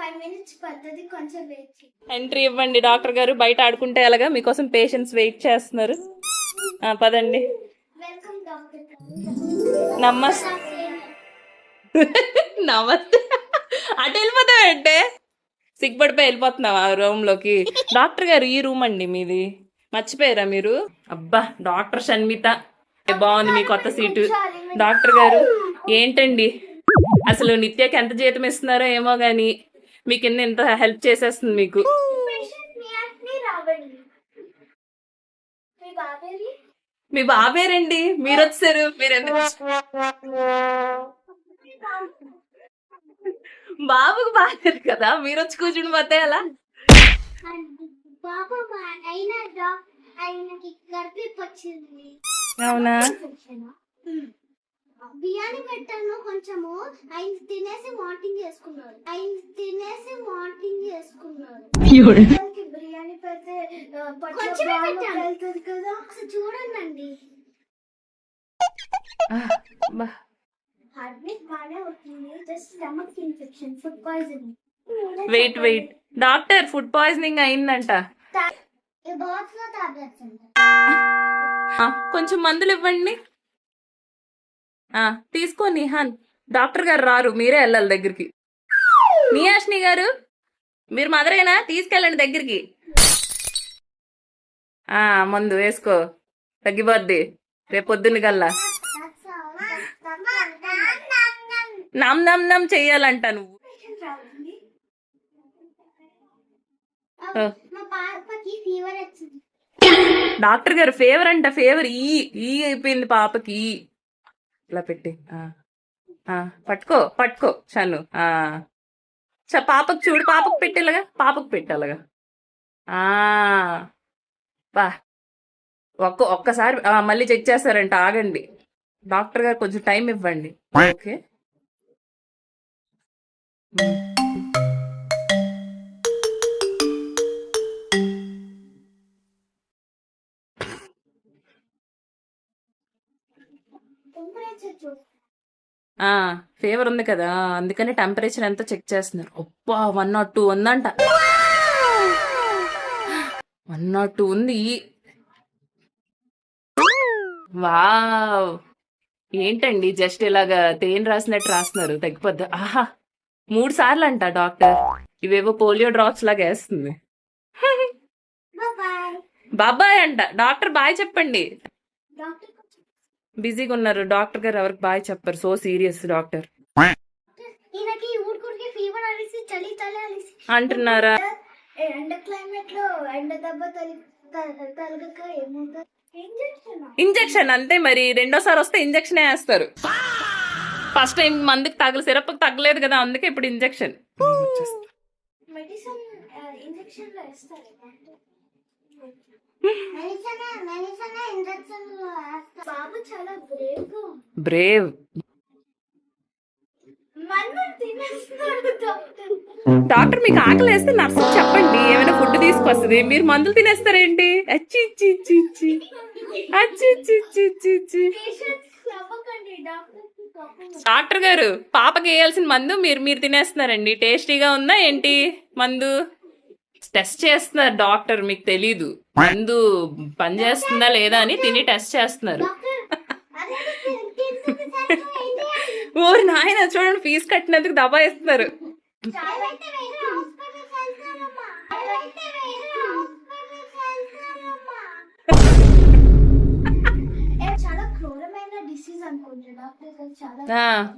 5 minutes పడుతుంది, కొంచెం wait. Entry ఇవ్వండి డాక్టర్ గారు. బయట ఆడుకుంటే ఎలాగా, మీకోసం పేషెంట్స్ వెయిట్ చేస్తున్నారు. పదండి. Welcome doctor. నమస్తే. నమస్తే. అటు వెళ్ళిపోతావంటే సిగ్గుపడిపోయి వెళ్ళిపోతున్నావా రూమ్ లోకి? డాక్టర్ గారు ఈ రూమ్ అండి మీది, మర్చిపోయారా మీరు? అబ్బా డాక్టర్ షణ్మిత, బాగుంది మీ కొత్త సీటు. డాక్టర్ గారు ఏంటండి అసలు నిత్యకి ఎంత జీతం ఇస్తున్నారో ఏమో గాని మీ కింద ఎంత హెల్ప్ చేసేస్తుంది మీకు. మీ బాబేరండి, మీరు వచ్చారు. మీరు ఎందుకు బాబుకు బాగాలేదు కదా, మీరు వచ్చి కూర్చుని పోతే ఎలా? అవునా? బిర్యానీ పెట్టాను కొంచెము, ఆయన తినేసి వామిటింగ్ చేసుకున్నాడు. బిర్యానీ పెడితే వెళ్తుంది కదా, అసలు చూడండి. హార్ట్ బీట్ బాగానే అవుతుంది, just stomach infection, food poisoning. Wait doctor, food poisoning అయిందంట. కొంచెం మందులు ఇవ్వండి. తీసుకో నిహాన్. డాక్టర్ గారు రారు, మీరే వెళ్ళాలి దగ్గరికి. నియాష్ని గారు, మీరు మదరేనా? తీసుకెళ్ళండి దగ్గరికి. మందు వేసుకో, తగ్గిపోద్ది రేపు పొద్దున్న కల్లా. నమ్ నమ్ నమ్ చెయ్యాలంట నువ్వు. డాక్టర్ గారు ఫేవర్ అంట, ఫేవర్ ఈ అయిపోయింది పాపకి. ఇలా పెట్టి పట్టుకో షన్ను. పాపకు చూడు, పాపకు పెట్టేలాగా, పాపకు పెట్టాలగా. బా ఒక్కసారి మళ్ళీ చెక్ చేస్తారంట, ఆగండి. డాక్టర్ గారు కొంచెం టైం ఇవ్వండి. ఓకే. ఫీవర్ ఉంది కదా, అందుకని టెంపరేచర్ ఎంత చెక్ చేస్తున్నారు. అబ్బా 102 ఉందంట. 102 ఉంది. వావ్, ఏంటండి జస్ట్ ఇలాగా తేనె రాసినట్టు రాస్తున్నారు, తగ్గిపోద్ది. 3 సార్లు అంట డాక్టర్. ఇవేవో పోలియో డ్రాప్స్ లాగా వేస్తుంది. బాబాయ్ అంట. డాక్టర్ బాయ్ చెప్పండి. బిజీగా ఉన్నారు డాక్టర్ గారు, ఎవరికి బాయ్ చెప్పారు. సో సీరియస్ డాక్టర్ అంటున్నారా? ఇంజెక్షన్ అంతే మరి, రెండోసారి వస్తే ఇంజెక్షన్ వేస్తారు. ఫస్ట్ టైం మందుకి తగల, సిరప్ తగ్గలేదు కదా, అందుకే ఇప్పుడు ఇంజెక్షన్. బ్రేవ్. డాక్టర్ మీకు ఆకలి వేస్తే నర్సు చెప్పండి, ఏమైనా ఫుడ్ తీసుకొస్తుంది. మీరు మందులు తినేస్తారేంటి? డాక్టర్ గారు, పాపకి వేయాల్సిన మందు మీరు తినేస్తున్నారండి. టేస్టీగా ఉందా ఏంటి మందు? టెస్ట్ చేస్తున్నారు డాక్టర్, మీకు తెలీదు మందు పనిచేస్తుందా లేదా అని తిని టెస్ట్ చేస్తున్నారు. ఓరి నాయన, చూడండి ఫీజు కట్టినందుకు దబాయిస్తున్నారు.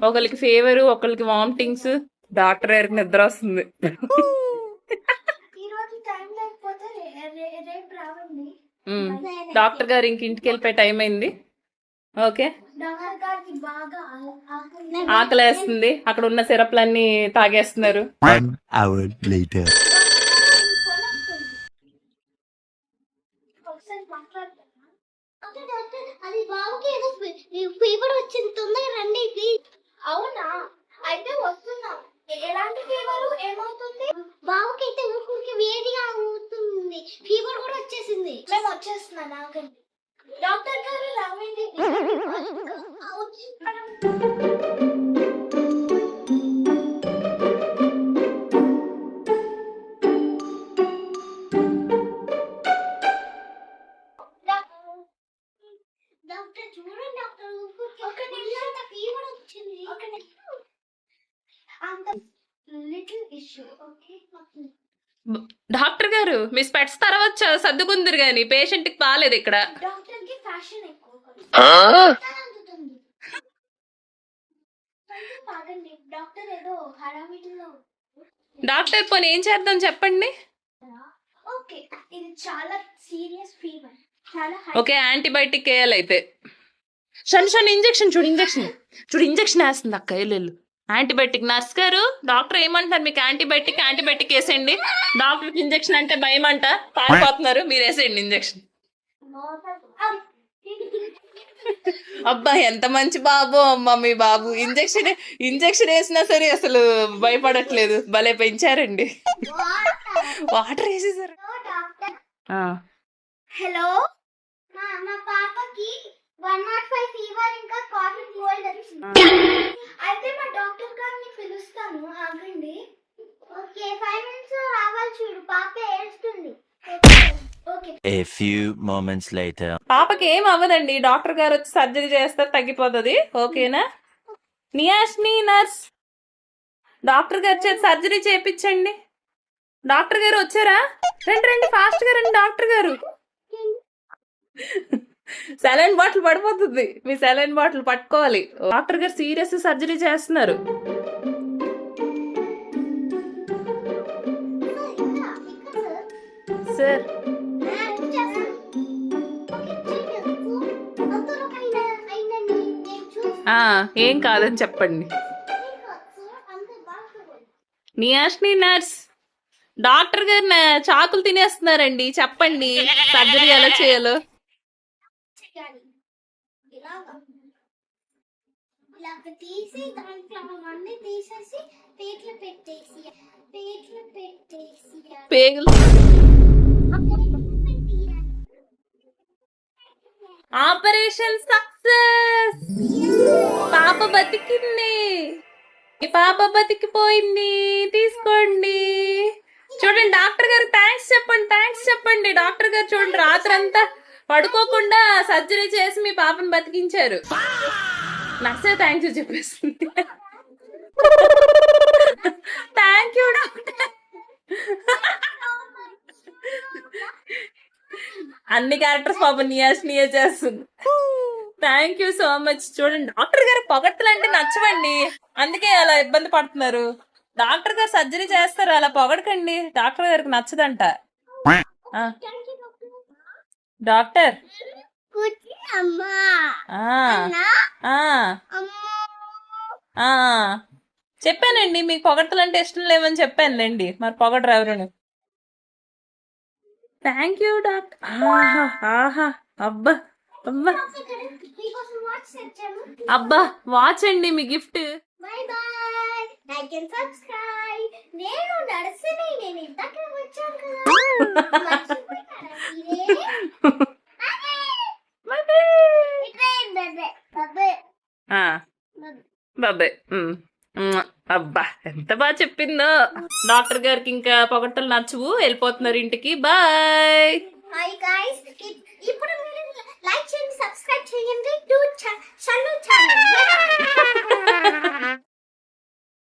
ఒకరికి ఫీవర్, ఒకరికి వామిటింగ్స్. డాక్టర్ గారికి నిద్ర వస్తుంది. డాక్టర్ గారు ఇంక ఇంటికి వెళ్ళిపోయే టైం అయింది. ఓకే, ఆకలి వేస్తుంది. అక్కడ ఉన్న సిరప్లన్నీ తాగేస్తున్నారు. అవునా, అయితే వస్తున్నా. ఎలాంటి ఫీవర్, ఏమవుతుంది? బాబుకి అయితే ఊరికి వేడిగా అవుతుంది, ఫీవర్ కూడా వచ్చేసింది. మేము వచ్చేస్తున్నాను, ఆగండి. డాక్టర్ గారు రావండి. Little issue. ఓకే డాక్టర్ గారు మీ స్పెట్స్ తర్వాత సర్దుకుందరు గాని పేషెంట్ కి బాగాలేదు ఇక్కడ. డాక్టర్ కి ఫ్యాషన్ ఎక్కువ అందుతుంది. కాదండి డాక్టర్ ఏదో హడావిడిలో. డాక్టర్ పోనీ ఏం చేద్దాం చెప్పండి. ఓకే ఇది చాలా సీరియస్ ఫీవర్, చాలా ఓకే యాంటీబయాటిక్ వేయాలి అయితే. షన్ ఇంజెక్షన్ చూడు, ఇంజెక్షన్ వేస్తుంది అక్క. వెళ్ళు యాంటీబయాటిక్. నర్స్ గారు డాక్టర్ ఏమంటారు మీకు? యాంటీబయాటిక్ వేసేయండి. డాక్టర్కి ఇంజెక్షన్ అంటే భయం అంట, పారిపోతున్నారు. మీరు వేసేయండి ఇంజెక్షన్. అబ్బా ఎంత మంచి బాబు అమ్మ మీ బాబు. ఇంజెక్షన్ వేసినా సరే అసలు భయపడట్లేదు. భలే పెంచారండి. వాటర్ వేసేసారు. హలో మా పాపకి 105 ఫీవర్ ఇంకా కాఫీ కోల్డ్ వచ్చింది. అయితే మా డాక్టర్ గారిని పిలుస్తాను, ఆగండి. ఓకే 5 minutes రావాలి చూడు, పాప ఏడుస్తుంది. Okay A few moments later. పాపకి ఏం అవ్వదండి, డాక్టర్ గారు వచ్చి సర్జరీ చేస్తారు, తగ్గిపోతుంది. ఓకేనా? నియాష్ని నర్స్, డాక్టర్ గారు చేతి సర్జరీ చేయించండి. డాక్టర్ గారు వచ్చారా? రండి ఫాస్ట్ గా రండి డాక్టర్ గారు. సెలైన్ బాటిల్ పడిపోతుంది, మీ సెలైన్ బాటిల్ పట్టుకోవాలి. డాక్టర్ గారు సీరియస్ సర్జరీ చేస్తున్నారు. సార్ ఏం కాదని చెప్పండి. నియాష్ని నర్స్, డాక్టర్ గారు చాకులు తినేస్తున్నారండి, చెప్పండి సర్జరీ ఎలా చేయాలో. ఇలాగ తీసి దాంట్లో అవన్నీ తీసేసి పేట్లు పెట్టేసి పేగులు. Operation success. పాప బతికింది, ఈ పాప బతికిపోయింది. తీసుకోండి. చూడండి డాక్టర్ గారు థ్యాంక్స్ చెప్పండి. డాక్టర్ గారు చూడండి రాత్రంతా పడుకోకుండా సర్జరీ చేసి మీ పాపను బతికించారు. నర్సే థ్యాంక్ యూ చెప్పేస్తుంది. Thank you doctor. అన్ని క్యారెక్టర్స్ పాప నియా చేస్తుంది. Thank you so much. చూడండి డాక్టర్ గారు పొగడ్తలు అంటే నచ్చవండి, అందుకే అలా ఇబ్బంది పడుతున్నారు. డాక్టర్ గారు సర్జరీ చేస్తారు, అలా పొగడకండి. డాక్టర్ గారికి నచ్చదంట. డాక్టర్ చెప్పానండి మీకు పొగడ్తలు అంటే ఇష్టం లేవని చెప్పానులేండి, మరి పొగడరు ఎవరు. Thank you doctor. అబ్బా అబ్బా వాచ్ అండి మీ gift. Bye bye, like and subscribe. నేను నర్సుని, నేను ఇంతకే వచ్చాను కదా, మర్చిపోయారా మీరే? బాబాయ్. అబ్బా ఎంత బాగా చెప్పిందో. డాక్టర్ గారికి ఇంకా పొగట్టలు నచ్చవు, వెళ్ళిపోతున్నారు ఇంటికి. బాయ్. హాయ్ గైస్, ఇప్పుడు మీరు లైక్ చేయండి, సబ్స్క్రైబ్ చేయండి టు చల్లు ఛానల్.